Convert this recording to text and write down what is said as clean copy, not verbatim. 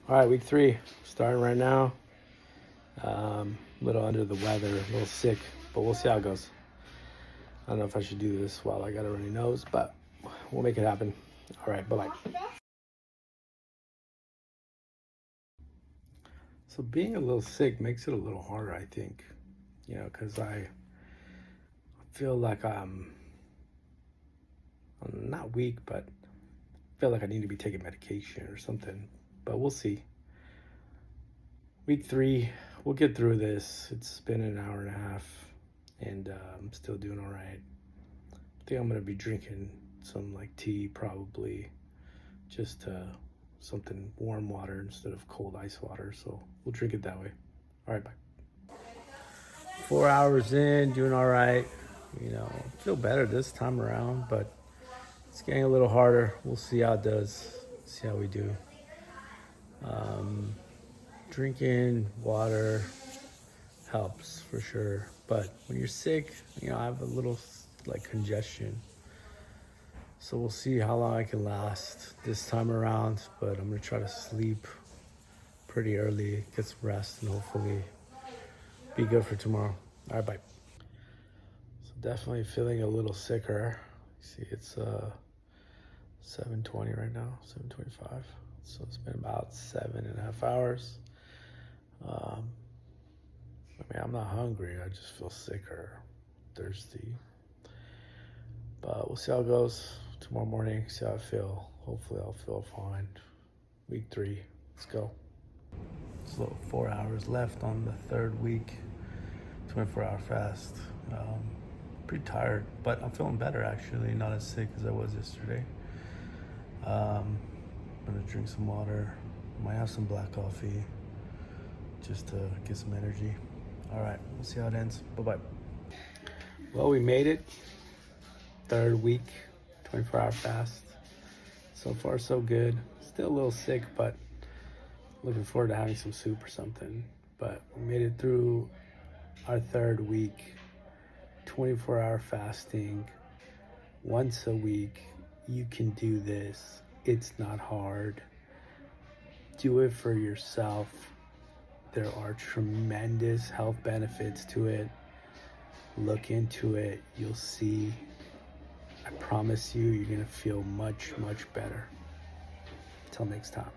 All right, week 3, starting right now. A little under the weather, a little sick, but we'll see how it goes. I don't know if I should do this while I got a runny nose, but we'll make it happen. All right, bye-bye. So being a little sick makes it a little harder, I think, because I feel like I'm not weak, but I feel like I need to be taking medication or something, but we'll see. Week 3, we'll get through this. It's been an hour and a half, and I'm still doing all right. I think I'm gonna be drinking some like tea, probably just something warm water instead of cold ice water. So we'll drink it that way. All right, bye. 4 hours in, doing all right. Feel better this time around, but it's getting a little harder. We'll see how it does. See how we do. Drinking water helps for sure, but when you're sick, I have a little like congestion, so we'll see how long I can last this time around. But I'm gonna try to sleep pretty early, get some rest, and hopefully be good for tomorrow. All right, bye. So definitely feeling a little sicker. See, it's 7:20 right now, 7:25. So it's been about 7.5 hours. I'm not hungry. I just feel sick or thirsty. But we'll see how it goes tomorrow morning, see how I feel. Hopefully I'll feel fine. Week 3, let's go. So 4 hours left on the third week, 24-hour fast. Pretty tired, but I'm feeling better actually, not as sick as I was yesterday. I'm gonna drink some water, might have some black coffee, just to get some energy. All right, we'll see how it ends. Bye-bye. Well, we made it. Third week, 24-hour fast. So far, so good. Still a little sick, but looking forward to having some soup or something. But we made it through our third week, 24-hour fasting, once a week. You can do this. It's not hard. Do it for yourself. There are tremendous health benefits to it. Look into it. You'll see. I promise you, you're going to feel much, much better. Until next time.